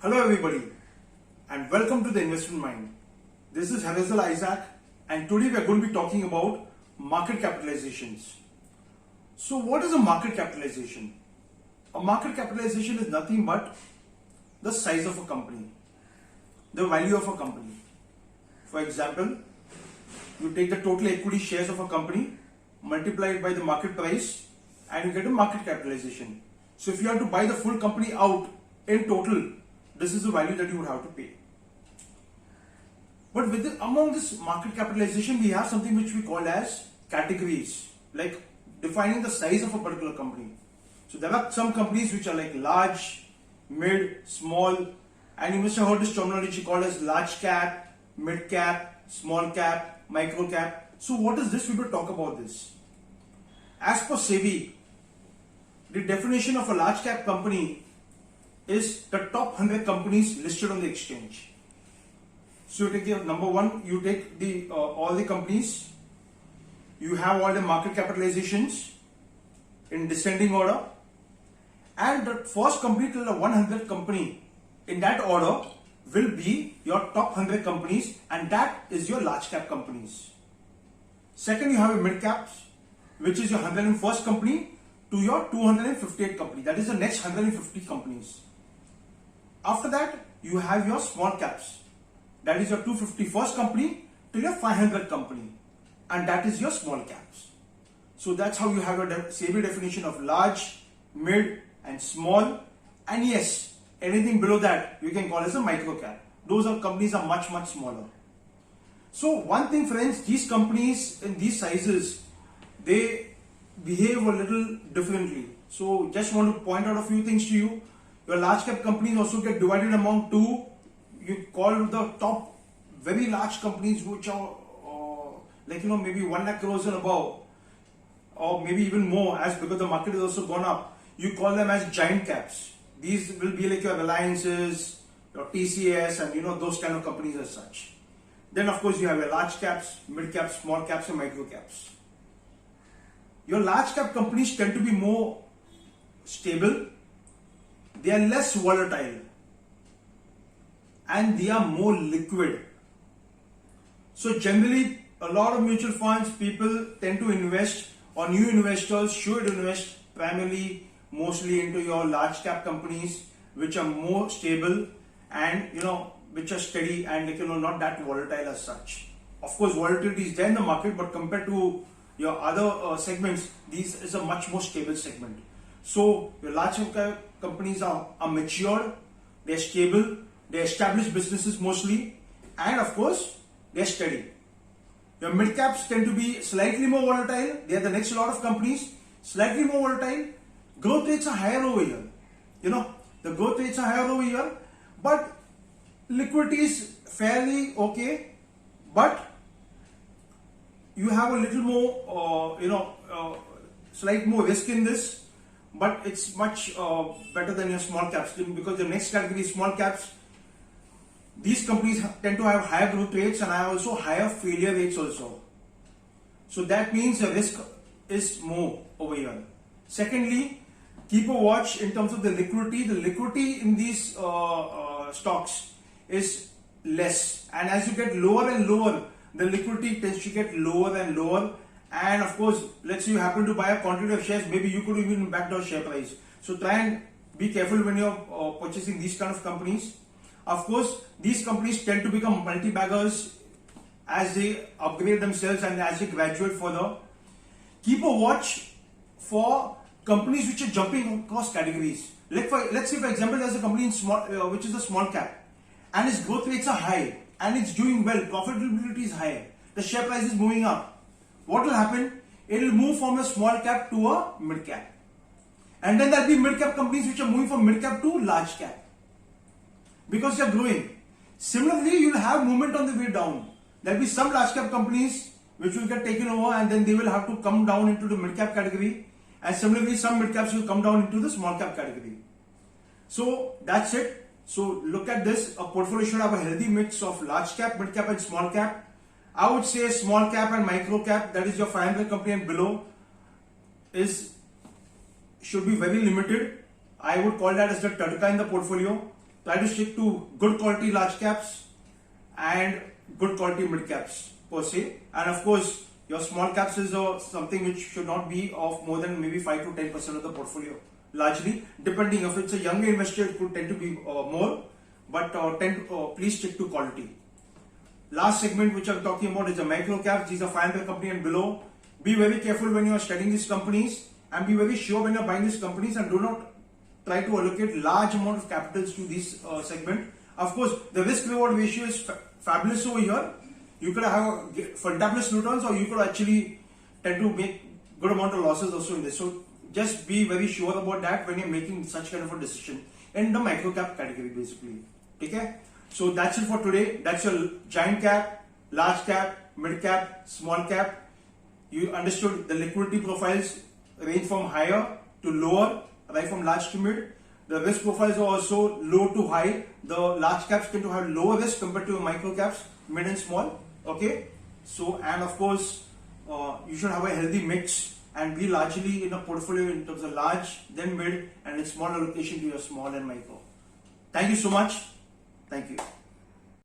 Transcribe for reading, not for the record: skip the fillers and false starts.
Hello everybody and welcome to the Investment Mind. This is Harazal Isaac and today we are going to be talking about market capitalizations. So what is a market capitalization? A market capitalization is nothing but the size of a company, the value of a company. For example, you take the total equity shares of a company, multiply it by the market price and you get a market capitalization. So if you have to buy the full company out in total, this is the value that you would have to pay. But among this market capitalization, we have something which we call as categories, like defining the size of a particular company. So there are some companies which are like large, mid, small, and you must have heard this terminology called as large cap, mid cap, small cap, micro cap. So what is this? We will talk about this. As per SEBI, the definition of a large cap company is the top 100 companies listed on the exchange. So you take the number one, you take the all the companies, you have all the market capitalizations in descending order, and the first company till the 100th company in that order will be your top 100 companies, and that is your large cap companies. Second, you have a mid caps, which is your 101st company to your 258th company. That is the next 150 companies. After that, you have your small caps. That is your 251st company to your 500th company. And that is your small caps. So that's how you have a SEBI definition of large, mid and small. And yes, anything below that you can call as a micro cap. Those companies are much smaller. So one thing friends, these companies in these sizes, they behave a little differently. So just want to point out a few things to you. Your large cap companies also get divided among two. You call the top very large companies which are maybe 1 lakh crores and above, or maybe even more, as because the market has also gone up. You call them as giant caps. These will be like your Reliances, your TCS, and those kind of companies as such. Then of course you have your large caps, mid caps, small caps, and micro caps. Your large cap companies tend to be more stable. They are less volatile and they are more liquid. So generally, a lot of mutual funds, people tend to invest, or new investors should invest mostly into your large cap companies which are more stable and which are steady and not that volatile as such. Of course, volatility is there in the market, but compared to your other segments, this is a much more stable segment. So your large cap companies are matured, they're stable, they establish businesses mostly, and of course they're steady. Your mid caps tend to be slightly more volatile. They are the next lot of companies, slightly more volatile. Growth rates are higher over here. The growth rates are higher over here, but liquidity is fairly okay. But you have a little more, slight more risk in this. But it's much better than your small caps, because the next category is small caps. These companies tend to have higher growth rates and have also higher failure rates also. So that means the risk is more over here. Secondly, keep a watch in terms of the liquidity. The liquidity in these stocks is less, and as you get lower and lower, the liquidity tends to get lower and lower. And of course, let's say you happen to buy a quantity of shares, maybe you could even back down share price. So try and be careful when you're purchasing these kind of companies. Of course, these companies tend to become multi-baggers as they upgrade themselves and as they graduate further. Keep a watch for companies which are jumping across categories. Let's say for example, there's a company in which is a small cap, and its growth rates are high and it's doing well, profitability is high, the share price is moving up. What will happen? It will move from a small cap to a mid cap. And then there will be mid cap companies which are moving from mid cap to large cap, because they are growing. Similarly, you will have movement on the way down. There will be some large cap companies which will get taken over and then they will have to come down into the mid cap category. And similarly, some mid caps will come down into the small cap category. So that's it. So look at this. A portfolio should have a healthy mix of large cap, mid cap and small cap. I would say small cap and micro cap, that is your 500 company and below, should be very limited. I would call that as the Tatka in the portfolio. Try to stick to good quality large caps and good quality mid caps per se. And of course, your small caps is something which should not be of more than maybe 5 to 10% of the portfolio. Largely, depending if it's a younger investor, it could tend to be more, but please stick to quality. Last segment which I'm talking about is the micro caps. These are 500 company and below. Be very careful when you are studying these companies, and be very sure when you are buying these companies, and do not try to allocate large amount of capitals to this segment. Of course, the risk reward ratio is fabulous over here. You could have fantabulous returns, or you could actually tend to make good amount of losses also in this. So just be very sure about that when you're making such kind of a decision in the micro cap category, basically. Okay, so that's it for today. That's your giant cap, large cap, mid cap, small cap. You understood the liquidity profiles range from higher to lower, right from large to mid. The risk profiles are also low to high. The large caps tend to have lower risk compared to micro caps, mid and small. Okay, so and of course you should have a healthy mix and be largely in a portfolio in terms of large, then mid, and a small allocation to your small and micro. Thank you so much. Thank you.